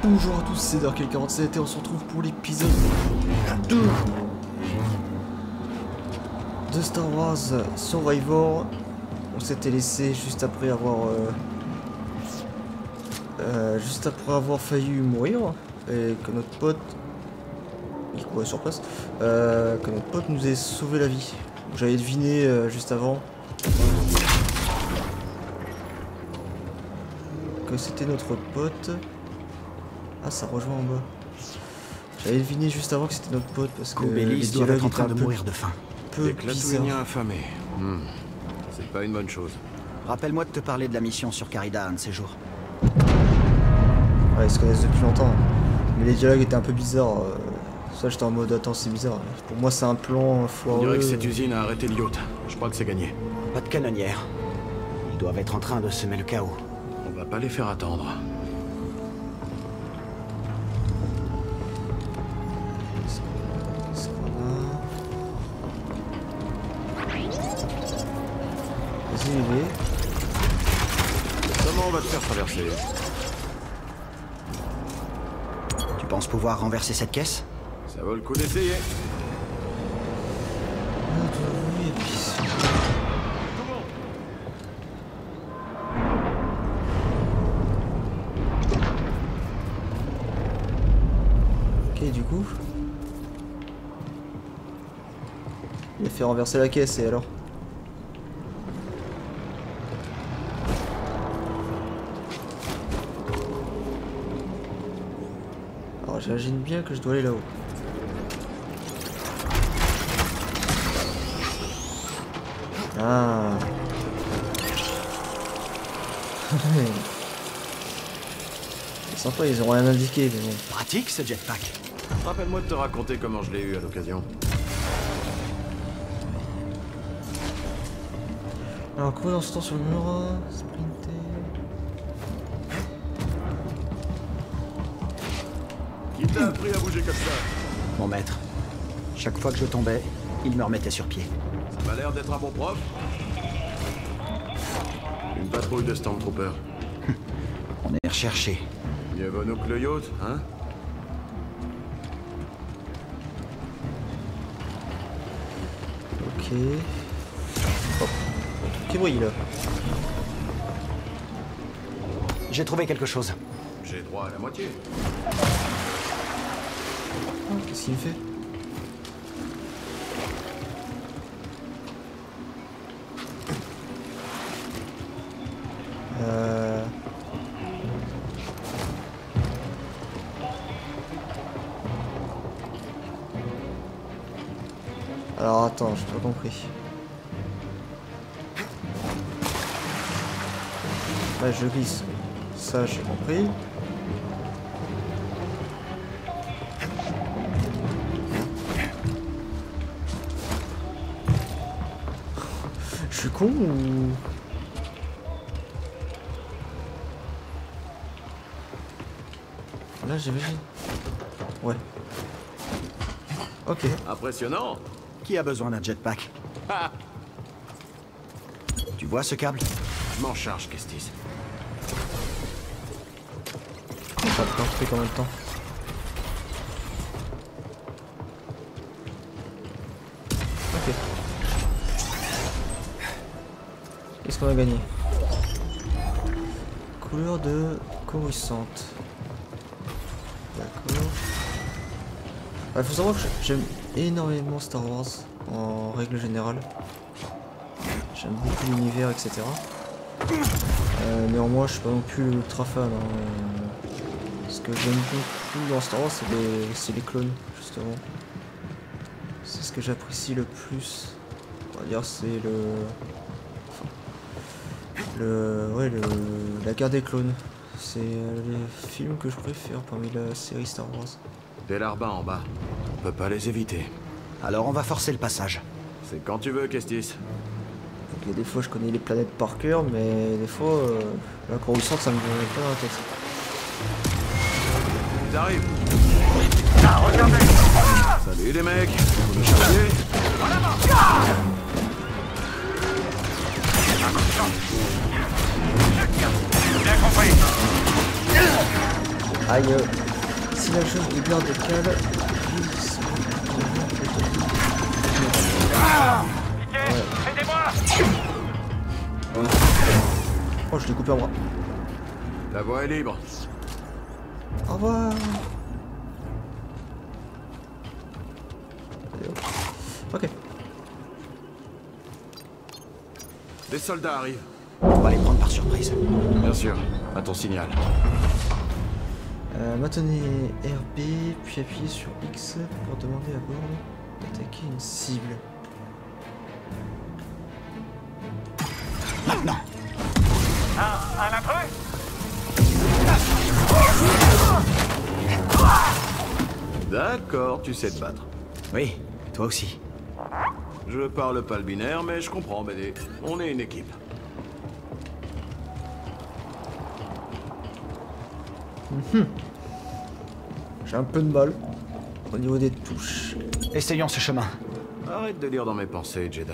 Bonjour à tous, c'est Dark47 et on se retrouve pour l'épisode 2 de Star Wars Survivor. On s'était laissé juste après avoir failli mourir et que notre pote, il courait sur place, que notre pote nous ait sauvé la vie. J'avais deviné juste avant que c'était notre pote. Ah, ça rejoint en bas. J'avais deviné juste avant que c'était notre pote parce que les doivent être en train de étaient mourir de faim. Peu Des Klatooiniens affamés. C'est pas une bonne chose. Rappelle-moi de te parler de la mission sur Carida un de ces jours. Ouais, ils se connaissent depuis longtemps. Mais les dialogues étaient un peu bizarres. Ça, j'étais en mode attends, c'est bizarre. Pour moi, c'est un plan foireux. On dirait que cette usine a arrêté le yacht. Je crois que c'est gagné. Pas de canonnière. Ils doivent être en train de semer le chaos. On va pas les faire attendre. Comment on va te faire traverser? Tu penses pouvoir renverser cette caisse? Ça vaut le coup d'essayer. Ok, du coup, il a fait renverser la caisse et alors? Alors j'imagine bien que je dois aller là-haut. Ah. C'est sympa, ils ont rien indiqué, mais bon. Pratique ce jetpack. Rappelle-moi de te raconter comment je l'ai eu à l'occasion. Alors courir dans ce temps sur le mur, sprinter. Qui t'a appris à bouger comme ça? Mon maître. Chaque fois que je tombais, il me remettait sur pied. Ça m'a l'air d'être un bon prof. Une patrouille de Stormtroopers. On est recherché. Mieux vaut nous que le yacht, hein? Ok. Hop. Qui brille là? J'ai trouvé quelque chose. J'ai droit à la moitié. Qu'est-ce qu'il me fait? Alors attends, j'ai pas compris. Là je glisse. Ça j'ai compris. Je suis con ou... Là j'imagine. Ouais. Ok. Impressionnant. Qui a besoin d'un jetpack? Ah, Tu vois ce câble? je m'en charge, Kestis. Ça a pris combien de temps? Ok. Qu'est-ce qu'on a gagné? Couleur de coruscante. D'accord. Il faut savoir que j'aime énormément Star Wars en règle générale. J'aime beaucoup l'univers, etc. Néanmoins, je suis pas non plus ultra fan. Ce que j'aime beaucoup dans Star Wars, c'est les clones, justement. C'est ce que j'apprécie le plus. On va dire, c'est la guerre des clones. C'est les films que je préfère parmi la série Star Wars. Des larbins en bas. On peut pas les éviter. Alors on va forcer le passage. C'est quand tu veux, Kestis. Donc, des fois, je connais les planètes par cœur, mais des fois, la coruscante, ça me vient pas dans la tête. Ils arrivent. Salut les mecs. Vous me cherchez? Bien compris. Aïe. Si la jeune est bien décale, oh, je l'ai coupé en bras. La voie est libre. Au revoir. Allez, hop. Ok. Des soldats arrivent. On va les prendre par surprise. Bien sûr, à ton signal. Maintenez RB, puis appuyez sur X pour demander à bord d'attaquer une cible. Maintenant. Un intrus? D'accord, tu sais te battre. Oui, toi aussi. Je parle pas le binaire, mais je comprends, BD. On est une équipe. J'ai un peu de mal au niveau des touches. Essayons ce chemin. Arrête de lire dans mes pensées, Jedi.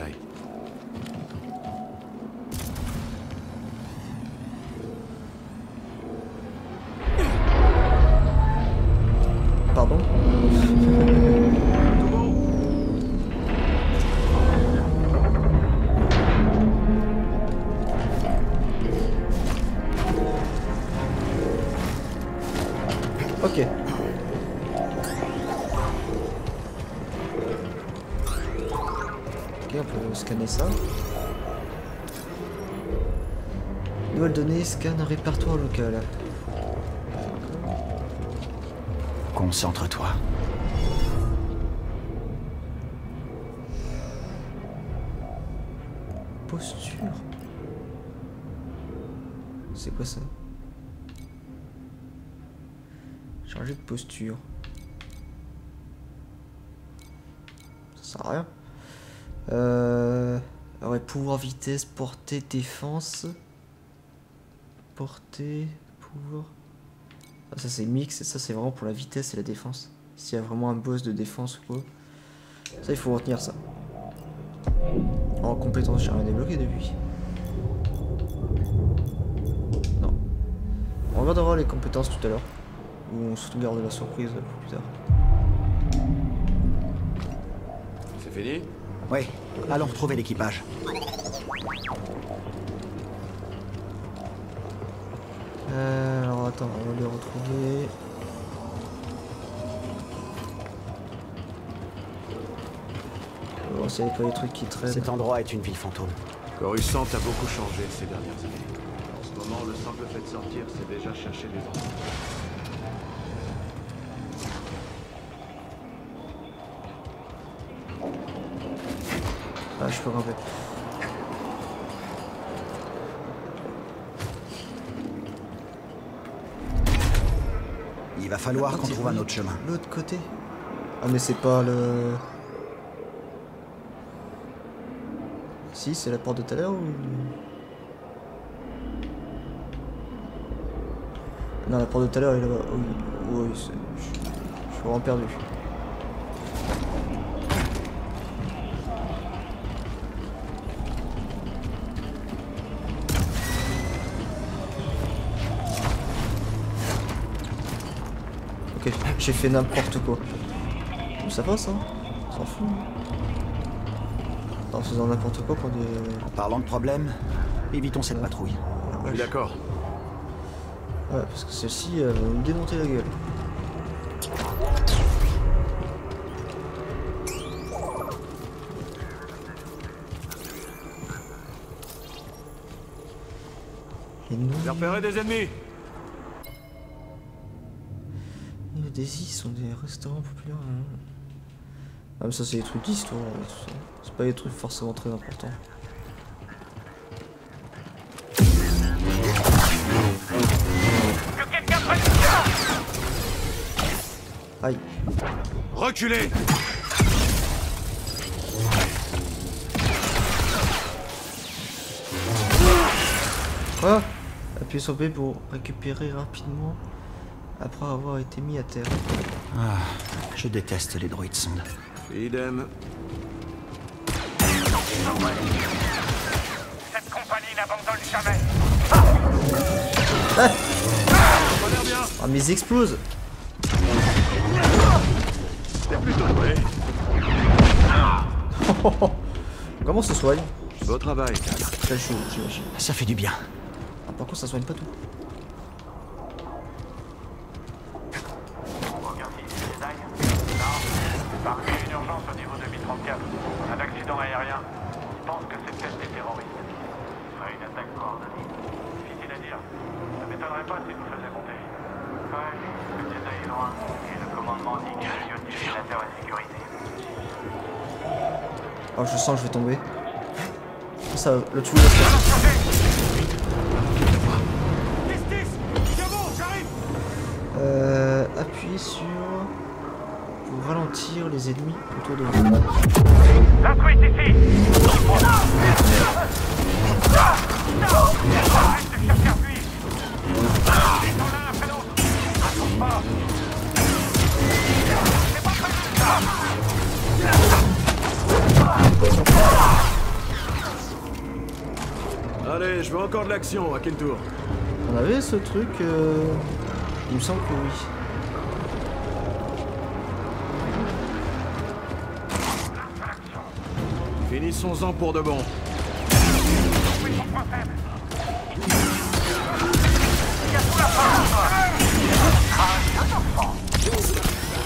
Pardon. Ok. Ok, on peut scanner ça. Nouvelle donnée, scanne un répertoire local. Concentre-toi. Posture. C'est quoi ça? Charger de posture. Ça sert à rien. Ouais, pouvoir, vitesse, portée, défense. Portée, pouvoir. Ah, ça c'est mix, et ça c'est vraiment pour la vitesse et la défense. S'il y a vraiment un boss de défense ou quoi. Ça il faut retenir ça. En compétence, j'ai rien débloqué depuis. Non. On regardera les compétences tout à l'heure. Ou on sauvegarde la surprise pour plus tard. C'est fini? Oui, allons retrouver l'équipage. Alors attends, on va les retrouver. On va voir s'il n'y a pas des trucs qui traînent. Cet endroit est une ville fantôme. Coruscant a beaucoup changé ces dernières années. En ce moment, le simple fait de sortir, c'est déjà chercher des enfants. Ah, je peux grimper. Il va falloir qu'on trouve un autre chemin. L'autre côté. Ah mais c'est pas le... Si, c'est la porte de tout à l'heure ou... Non, la porte de tout à l'heure est là-bas. Oui, oui, je suis vraiment perdu. Ok, j'ai fait n'importe quoi. Ça passe, hein? On s'en fout. En faisant n'importe quoi pour des... En parlant de problème, évitons cette patrouille. Je suis d'accord. Ouais, parce que celle-ci, elle va nous démonter la gueule. Et nous... J'ai repéré des ennemis. Les Daisy sont des restaurants populaires. Ah mais ça c'est des trucs d'histoire et tout ça. C'est pas des trucs forcément très importants. Que quelqu'un prenne ça! Aïe. Reculez! Quoi? Appuyez sur B pour récupérer rapidement après avoir été mis à terre. Ah, je déteste les droïdes sondes. Idem. Cette compagnie n'abandonne jamais! Ça a l'air bien. Ah mais ils explosent. T'es plutôt doué. Comment ça soigne? Beau travail. Très chaud, j'imagine. Ça fait du bien. Ah, par contre, ça soigne pas tout. Aucun signe des Jedi? Non. Parmi une urgence au niveau de Mi-34. Un accident aérien. Je pense que c'est peut-être des terroristes. Ce serait une attaque coordonnée. Difficile à dire. Ça m'étonnerait pas s'ils nous faisaient monter. Ouais, le Jedi est loin. Et le commandement dit que le lieu de l'utilisateur est sécurisé. Oh, je sens que je vais tomber. Ça, le tout va se faire. Appuyez sur... pour ralentir les ennemis autour de vous. L'intrus ici! Arrête de chercher appui! Ils sont l'un après l'autre! Raconte pas! C'est pas prévu ça! Allez, je veux encore de l'action. À quel tour? On avait ce truc... il me semble que oui. Finissons-en pour de bon.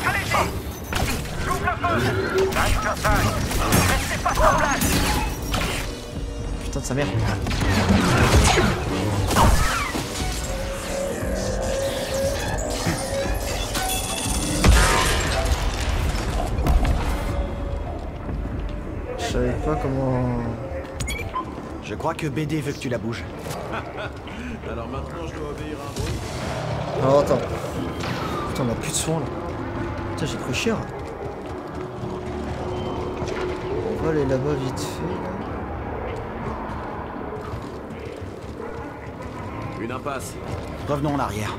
Allez-y! J'ouvre le feu! J'arrive sur ça! Restez pas sur place! Putain de sa mère. Je savais pas comment... Je crois que BD veut que tu la bouges. Alors maintenant, je dois obéir à un bruit. Alors attends. Putain, on a plus de soins là. Putain, j'ai cru cher. On va aller là-bas vite fait. Là. Une impasse. Revenons en arrière.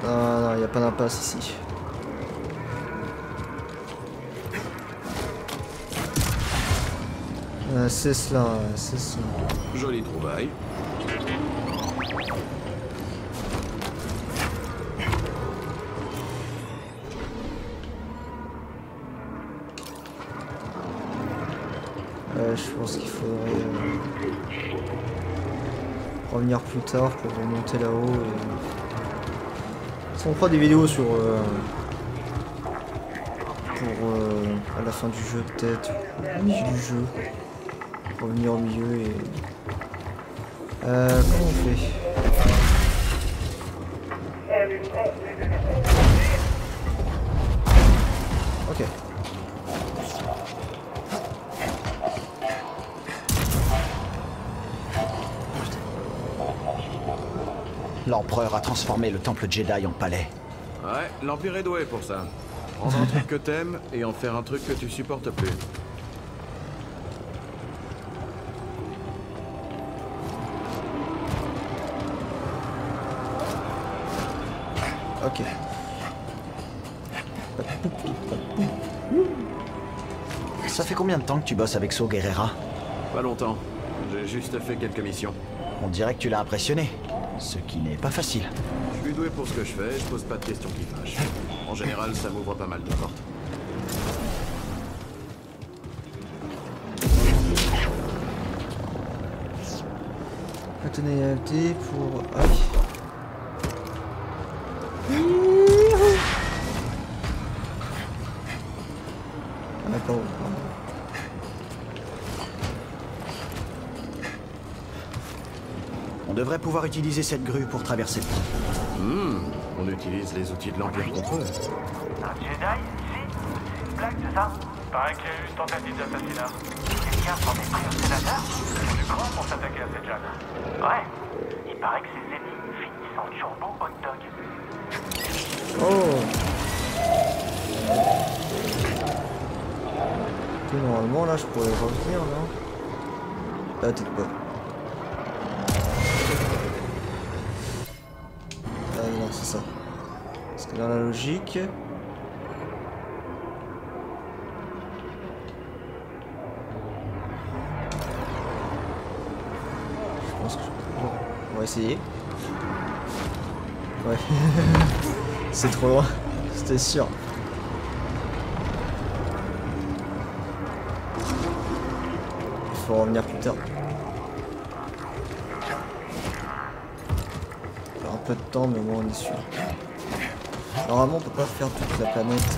Non, non, y a pas d'impasse ici. C'est cela, c'est ça. Jolie trouvaille. Je pense qu'il faudrait revenir plus tard pour remonter là-haut. Et... si on fera des vidéos sur à la fin du jeu peut-être, au milieu du jeu, revenir au milieu et comment on fait? Ok. L'empereur a transformé le temple Jedi en palais. Ouais, l'Empire est doué pour ça. Prendre un truc que t'aimes et en faire un truc que tu supportes plus. Ok. Ça fait combien de temps que tu bosses avec Saw Gerrera? Pas longtemps. J'ai juste fait quelques missions. On dirait que tu l'as impressionné. Ce qui n'est pas facile. Je suis doué pour ce que je fais, je pose pas de questions qui fâchent. En général, ça m'ouvre pas mal de portes. Maintenez LT pour... ah oui. Ah d'accord. On devrait pouvoir utiliser cette grue pour traverser le pont. On utilise les outils de l'Empire contre eux. Un Jedi ici? C'est une blague, c'est ça? Paraît qu'il y a eu une tentative d'assassinat. Quelqu'un s'en est pris au sénateur? On est grand pour s'attaquer à ces jeunes. Ouais. Il paraît que ces ennemis finissent en turbo hot dog. Oh. Ok, normalement là je pourrais revenir là. Ah peut-être pas. Ah non c'est ça. Parce que dans la logique... je pense que... on va essayer. Ouais. C'est trop loin. C'était sûr. Il faut revenir plus tard. Un peu de temps, mais au moins on est sûr. Normalement, on peut pas faire toute la planète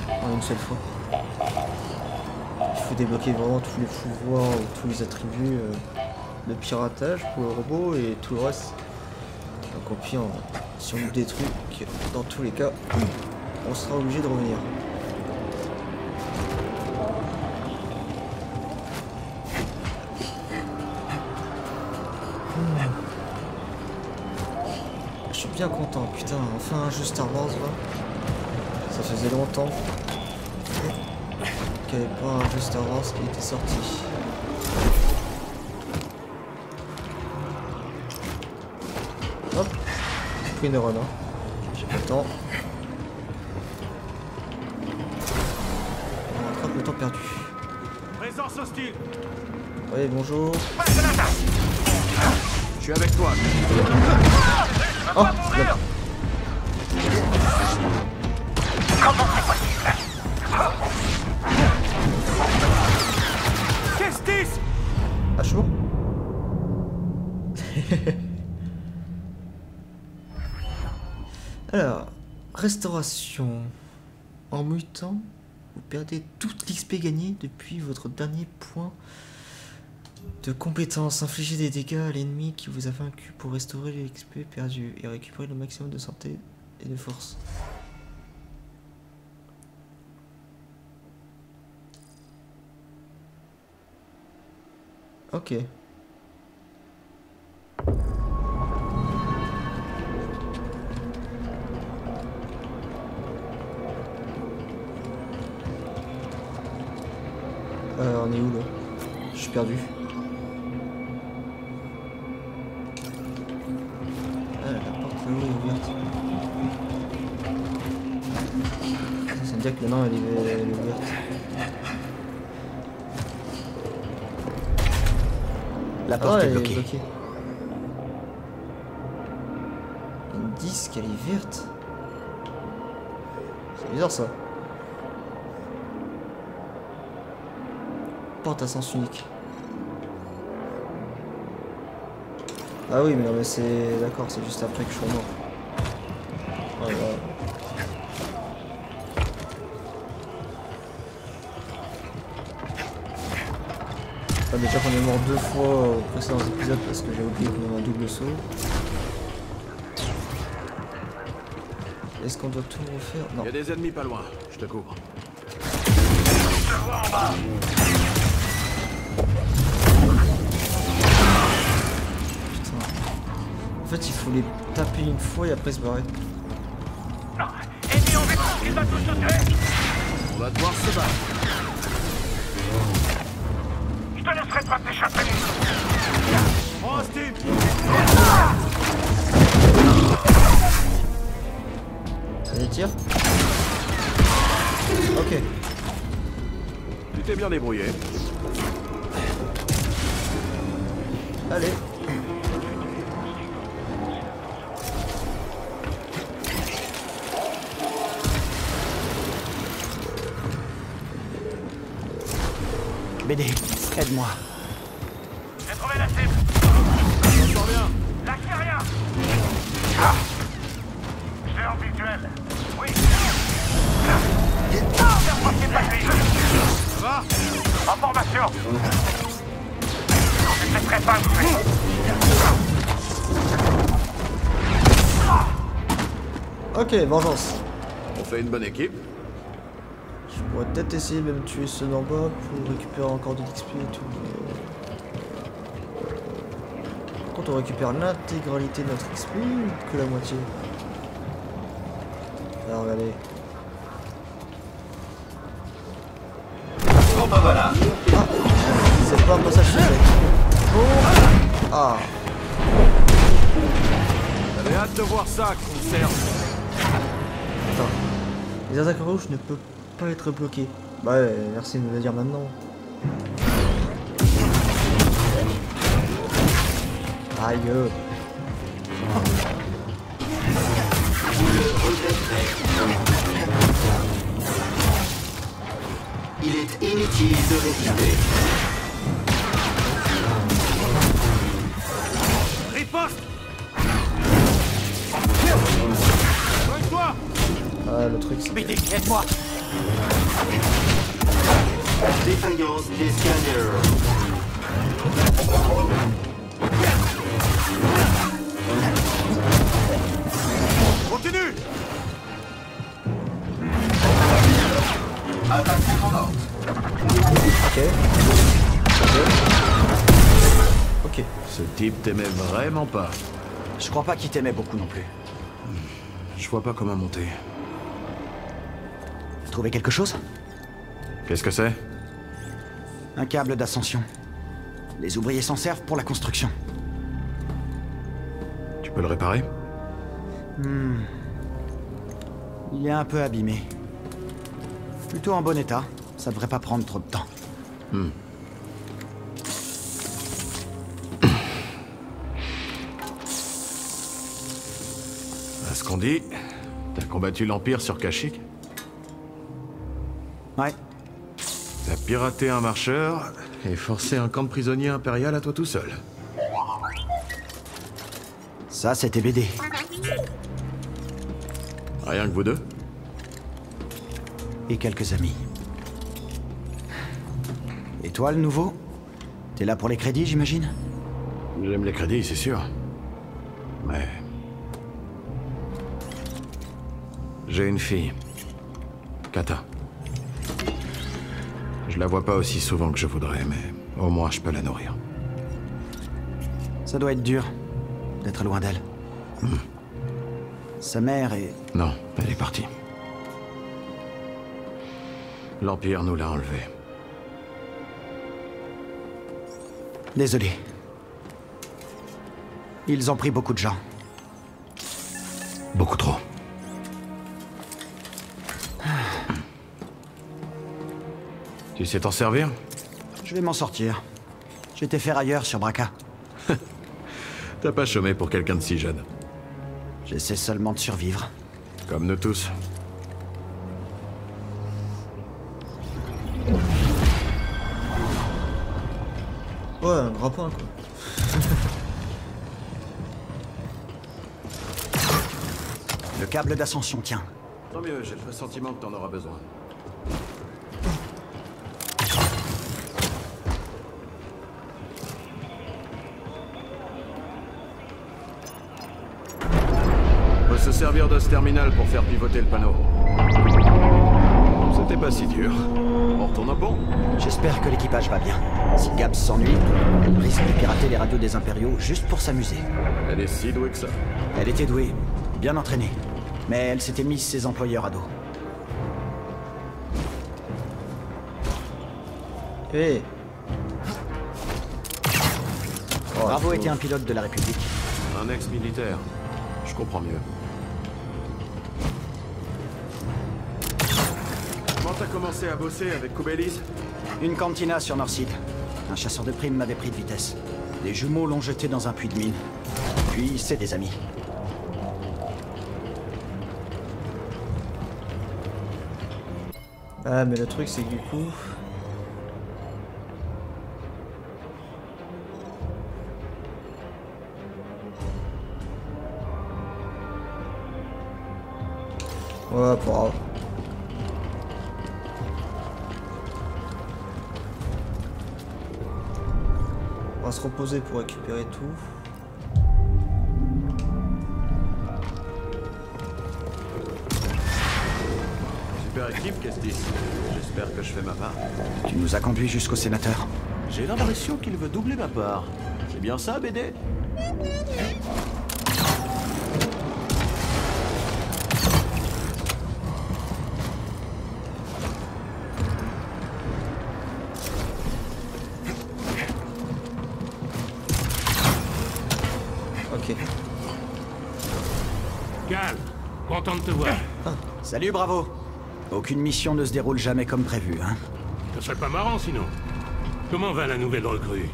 en une seule fois. Il faut débloquer vraiment tous les pouvoirs ou tous les attributs de piratage pour le robot et tout le reste. Donc au pire, si on loupe des trucs, dans tous les cas, on sera obligé de revenir. Je suis bien content, putain, enfin un jeu Star Wars là. Ça faisait longtemps qu'il n'y avait pas un jeu Star Wars qui était sorti. Hop, pris une run, hein. J'ai pas le temps. On rattrape le temps perdu. Présence hostile. Oui, bonjour. Je suis avec toi. Oh, d'accord. Comment c'est possible? Kestis. Ah, chaud. Alors, restauration. En mutant, vous perdez toute l'XP gagnée depuis votre dernier point de compétence. Infligez des dégâts à l'ennemi qui vous a vaincu pour restaurer l'XP perdu et récupérer le maximum de santé et de force. Ok. On est où là? Je suis perdu. Ah, la porte là-haut est ouverte. Ça veut dire que maintenant elle est ouverte. La porte est elle bloquée. bloquée. Ils me disent qu'elle est verte. C'est bizarre ça. Porte à sens unique. Ah oui, mais non, mais c'est... D'accord, c'est juste après que je suis mort. Ouais, voilà. Ah, déjà qu'on est mort 2 fois au précédent épisode parce que j'ai oublié qu'on avait un double saut. Est-ce qu'on doit tout refaire? Non. Il y a des ennemis pas loin. Je te couvre. Je te vois en bas. Putain. En fait, il faut les taper une fois et après se barrer. Ennemi en vue, il va tout sauter. On va devoir se battre. Je te laisserai pas t'échapper. Prends Steve. Ça les tire? Ok. Tu t'es bien débrouillé. Allez. BD, aide-moi. J'ai trouvé la cible. Ça sort bien. Lâchez rien. J'ai en visuel. Oui. Approchez pas de lui. Ça va? En formation. Je ne laisserai pas me tuer. Ok, vengeance. On fait une bonne équipe. Je pourrais peut-être essayer de me tuer ceux d'en bas pour récupérer encore de l'XP et tout. Par contre, on récupère l'intégralité de notre XP ou que la moitié? Alors, regardez. Bon bah voilà. Ah, c'est pas un passage secret. Oh. Ah. J'avais hâte de voir ça, conserve. Attends. Les attaques rouges ne peuvent pas être bloquées. Bah ouais, merci de me le dire maintenant. Aïe. Vous le regretterez. Il est inutile de résister. Riposte! Soigne-toi! Ah, le truc, c'est... BD, aide-moi. Défaillance des scanners. Continue! Attaque descendante. Ok. Ok. Ce type t'aimait vraiment pas. Je crois pas qu'il t'aimait beaucoup non plus. Je vois pas comment monter. Trouvé quelque chose? Qu'est-ce que c'est? Un câble d'ascension. Les ouvriers s'en servent pour la construction. Tu peux le réparer? Il est un peu abîmé. Plutôt en bon état. Ça devrait pas prendre trop de temps. À ce qu'on dit, t'as combattu l'Empire sur Kashyyyk? Ouais. T'as piraté un marcheur et forcé un camp de prisonniers impérial à toi tout seul. Ça, c'était BD. Rien que vous deux? Et quelques amis. Et toi, le nouveau? T'es là pour les crédits, j'imagine? J'aime les crédits, c'est sûr. Mais... j'ai une fille. Kata. Je la vois pas aussi souvent que je voudrais, mais au moins je peux la nourrir. Ça doit être dur d'être loin d'elle. Sa mère est... Non, elle est partie. L'Empire nous l'a enlevée. Désolé. Ils ont pris beaucoup de gens. Beaucoup trop. Tu sais t'en servir? Je vais m'en sortir. J'étais ferrailleur sur Braca. T'as pas chômé pour quelqu'un de si jeune. J'essaie seulement de survivre. Comme nous tous. Ouais, un grappin, quoi. Le câble d'ascension, tiens. Tant mieux, j'ai le pressentiment que t'en auras besoin. On peut se servir de ce terminal pour faire pivoter le panneau. C'était pas si dur. On retourne au pont? J'espère que l'équipage va bien. Si Gabs s'ennuie, elle risque de pirater les radios des Impériaux juste pour s'amuser. Elle est si douée que ça. Elle était douée, bien entraînée. Mais elle s'était mise ses employeurs à dos. Hé. Oh, Bravo faut- était un pilote de la République. Un ex-militaire. Je comprends mieux. Comment t'as commencé à bosser avec Kubelis? Une cantina sur Northside. Un chasseur de primes m'avait pris de vitesse. Les jumeaux l'ont jeté dans un puits de mine. Puis c'est des amis. Ah, mais le truc, c'est que du coup... Ouais, pas grave. On va se reposer pour récupérer tout. Super équipe, Kestis. J'espère que je fais ma part. Tu nous as conduits jusqu'au sénateur. J'ai l'impression qu'il veut doubler ma part. C'est bien ça, BD? Ok. Gal, content de te voir. Salut, Bravo. Aucune mission ne se déroule jamais comme prévu, hein. Ce serait pas marrant sinon. Comment va la nouvelle recrue?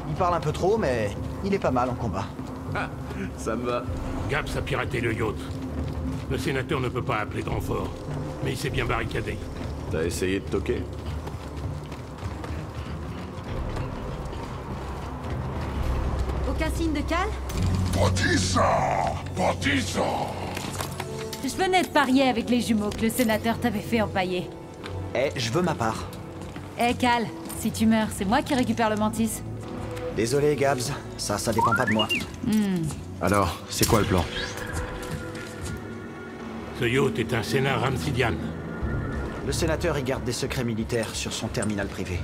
Il parle un peu trop, mais il est pas mal en combat. Ah, ça me va. Gabs a piraté le yacht. Le sénateur ne peut pas appeler de renfort, mais il s'est bien barricadé. T'as essayé de toquer? Aucun signe de Cal? Bâtisseur! Je venais de parier avec les jumeaux que le sénateur t'avait fait empailler. Eh, je veux ma part. Eh Cal, si tu meurs, c'est moi qui récupère le mantis. Désolé, Gabs. Ça dépend pas de moi. Alors, c'est quoi le plan? Ce yacht est un Sénat Ramsidian. Le sénateur y garde des secrets militaires sur son terminal privé.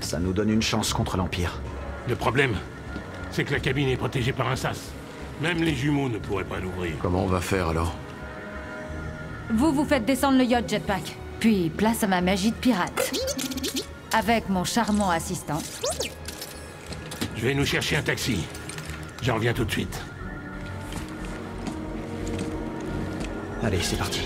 Ça nous donne une chance contre l'Empire. Le problème, c'est que la cabine est protégée par un sas. Même les jumeaux ne pourraient pas l'ouvrir. Comment on va faire alors? Vous faites descendre le yacht Jetpack. Puis place à ma magie de pirate. Avec mon charmant assistant. Je vais nous chercher un taxi. J'en reviens tout de suite. Allez, c'est parti.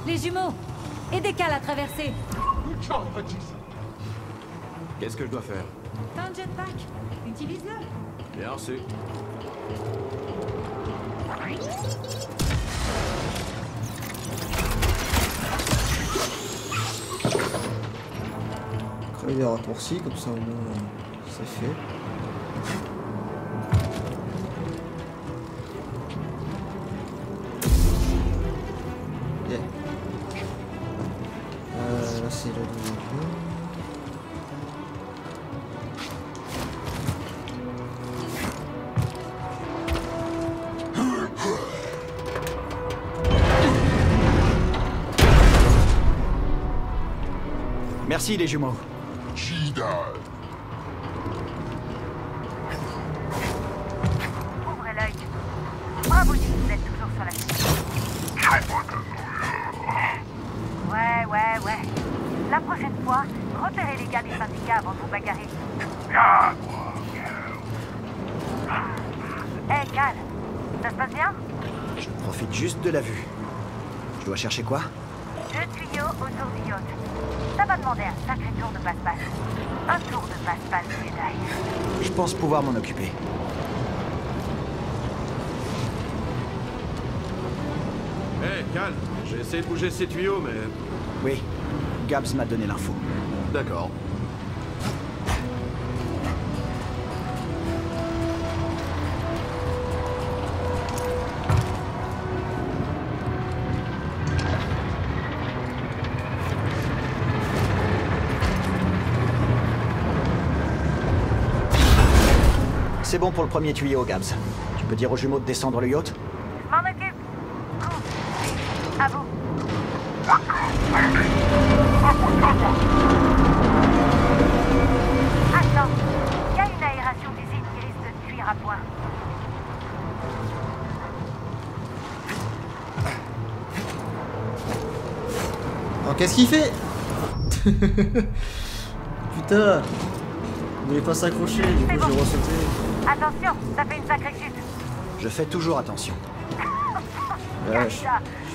Les jumeaux, aidez Cal à traverser. Qu'est-ce que je dois faire? T'as un jetpack? Utilise-le. Bien reçu. Créer des raccourcis, comme ça au moins c'est fait. Yeah. Là c'est le deuxième point. Merci, les jumeaux. Ouvrez l'œil. Bravo, Dick, vous êtes toujours sur la piste. Ouais. La prochaine fois, repérez les gars des syndicats avant de vous bagarrer. Hey, Cal, ça se passe bien? Je profite juste de la vue. Je dois chercher quoi? 2 tuyaux autour du yacht. Ça va demander un sacré tour de passe-passe. Un tour de passe-passe Jedi. Je pense pouvoir m'en occuper. Hé, calme. J'ai essayé de bouger ces tuyaux, mais... Oui, Gabs m'a donné l'info. D'accord. C'est bon pour le premier tuyau, Gabs. Tu peux dire aux jumeaux de descendre le yacht? Je m'en occupe. Cool. À vous. Attends, il y a une aération d'usine qui risque de cuire à point. Alors qu'est-ce qu'il fait? Putain! Il voulait pas s'accrocher, du coup j'ai ressauté. Attention, ça fait une sacrée chute. Je fais toujours attention. Ouais,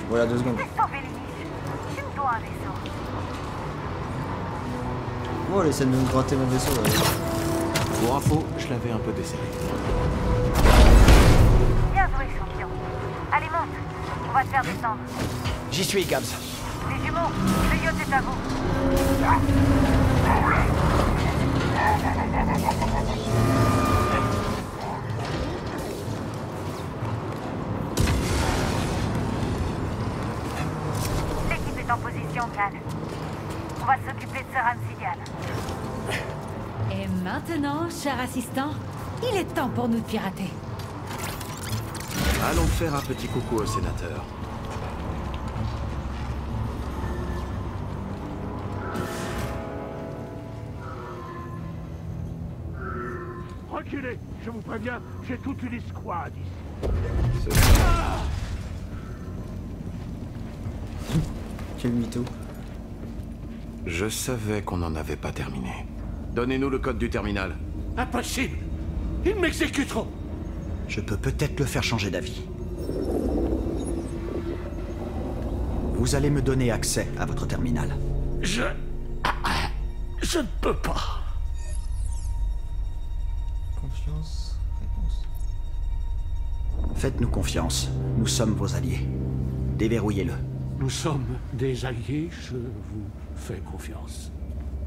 voilà 2 secondes. J'ai sauvé les niches. Tu me dois un vaisseau. Oh, elle essaie de me gratter mon vaisseau là. Pour info, je l'avais un peu desserré. Bien joué, champion. Allez, monte. On va te faire descendre. J'y suis, Gabs. Les jumeaux, le yacht est à vous. L'équipe est en position, Cal. On va s'occuper de ce Ramsidian. Et maintenant, cher assistant, il est temps pour nous de pirater. Allons faire un petit coucou au sénateur. Reculez, je vous préviens, j'ai toute une escouade ici. Quel mytho. Je savais qu'on n'en avait pas terminé. Donnez-nous le code du terminal. Impossible! Ils m'exécuteront! Je peux peut-être le faire changer d'avis. Vous allez me donner accès à votre terminal. Je ne peux pas. confiance. Réponse. Faites-nous confiance. Nous sommes vos alliés. Déverrouillez-le. Nous sommes des alliés, je vous fais confiance.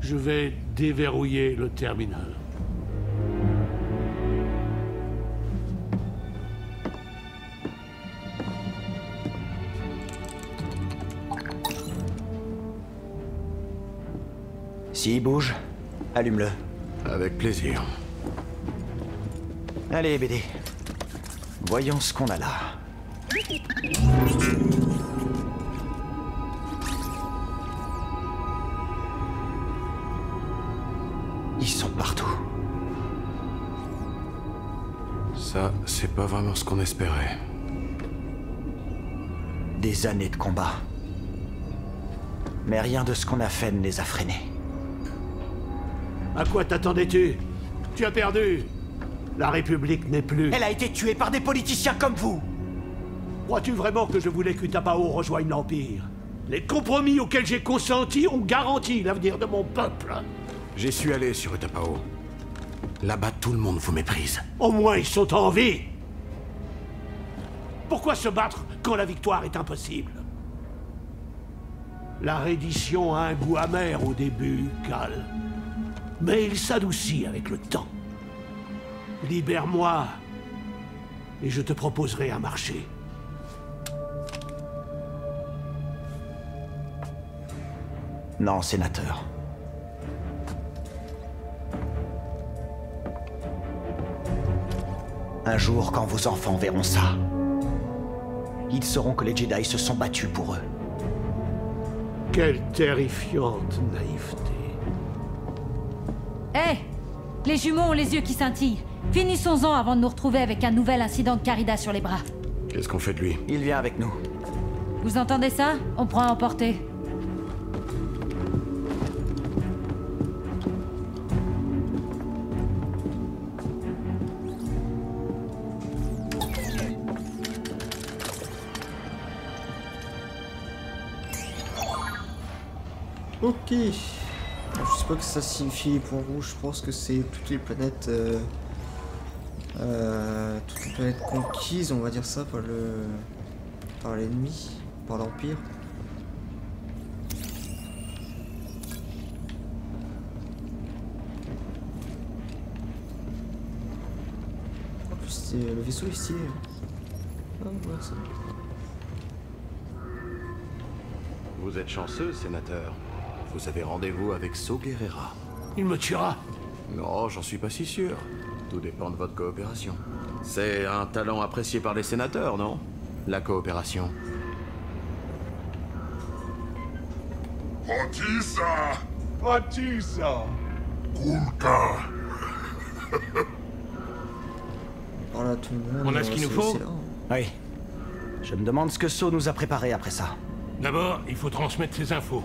Je vais déverrouiller le terminal. S'il bouge, allume-le. Avec plaisir. Allez, BD. Voyons ce qu'on a là. Ils sont partout. Ça, c'est pas vraiment ce qu'on espérait. Des années de combat. Mais rien de ce qu'on a fait ne les a freinés. À quoi t'attendais-tu? Tu as perdu. La République n'est plus. Elle a été tuée par des politiciens comme vous. Crois-tu vraiment que je voulais qu'Utapao rejoigne l'Empire? Les compromis auxquels j'ai consenti ont garanti l'avenir de mon peuple. J'y suis allé sur Utapao. Là-bas, tout le monde vous méprise. Au moins, ils sont en vie. Pourquoi se battre quand la victoire est impossible? La reddition a un goût amer au début, Cal. Mais il s'adoucit avec le temps. Libère-moi, et je te proposerai un marché. Non, sénateur. Un jour, quand vos enfants verront ça, ils sauront que les Jedi se sont battus pour eux. Quelle terrifiante naïveté. Hé! Les jumeaux ont les yeux qui scintillent. Finissons-en avant de nous retrouver avec un nouvel incident de Carida sur les bras. Qu'est-ce qu'on fait de lui? Il vient avec nous. Vous entendez ça? On prend à emporter. Ok. Je sais pas que ça signifie les points rouges, je pense que c'est toutes les planètes conquises, on va dire ça, par l'ennemi, par l'Empire. En plus le vaisseau est stylé. Ah, ouais, ça. Vous êtes chanceux, sénateur. Vous avez rendez-vous avec Saw Gerrera. Il me tuera. Non, j'en suis pas si sûr. Tout dépend de votre coopération. C'est un talent apprécié par les sénateurs, non? La coopération. Otisa! Otisa! Kulka! Voilà, tout le monde. On a ce qu'il nous faut? c'est là. Oui. Je me demande ce que So nous a préparé après ça. D'abord, il faut transmettre ces infos.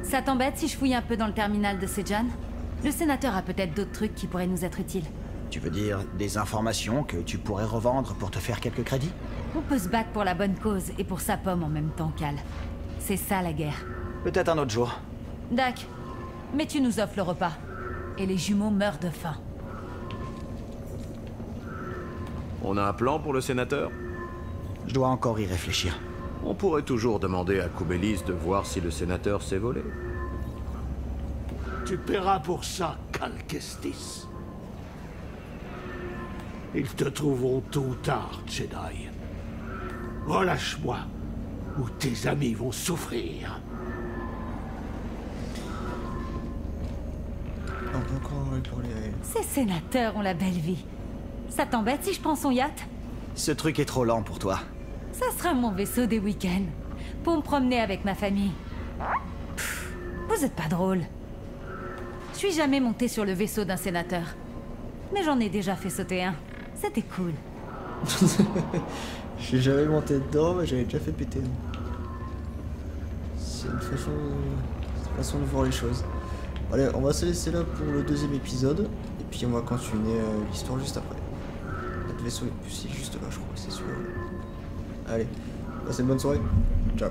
Ça t'embête si je fouille un peu dans le terminal de Sejan? Le sénateur a peut-être d'autres trucs qui pourraient nous être utiles. Tu veux dire des informations que tu pourrais revendre pour te faire quelques crédits? On peut se battre pour la bonne cause et pour sa pomme en même temps, Cal. C'est ça la guerre. Peut-être un autre jour. Dac, mais tu nous offres le repas. Et les jumeaux meurent de faim. On a un plan pour le sénateur? Je dois encore y réfléchir. On pourrait toujours demander à Kubelis de voir si le sénateur s'est volé. Tu paieras pour ça, Cal Kestis. Ils te trouveront tôt ou tard, Jedi. Relâche-moi, ou tes amis vont souffrir. On peut encore en parler à elle. Ces sénateurs ont la belle vie. Ça t'embête si je prends son yacht? Ce truc est trop lent pour toi. Ça sera mon vaisseau des week-ends. Pour me promener avec ma famille. Pff, vous êtes pas drôle. Je suis jamais monté sur le vaisseau d'un sénateur. Mais j'en ai déjà fait sauter un. C'était cool. J'ai jamais monté dedans, mais j'avais déjà fait péter. C'est une façon de voir les choses. Allez, on va se laisser là pour le deuxième épisode. Et puis on va continuer l'histoire juste après. Notre vaisseau est juste là, je crois que c'est celui-là. Allez, passez une bonne soirée. Ciao.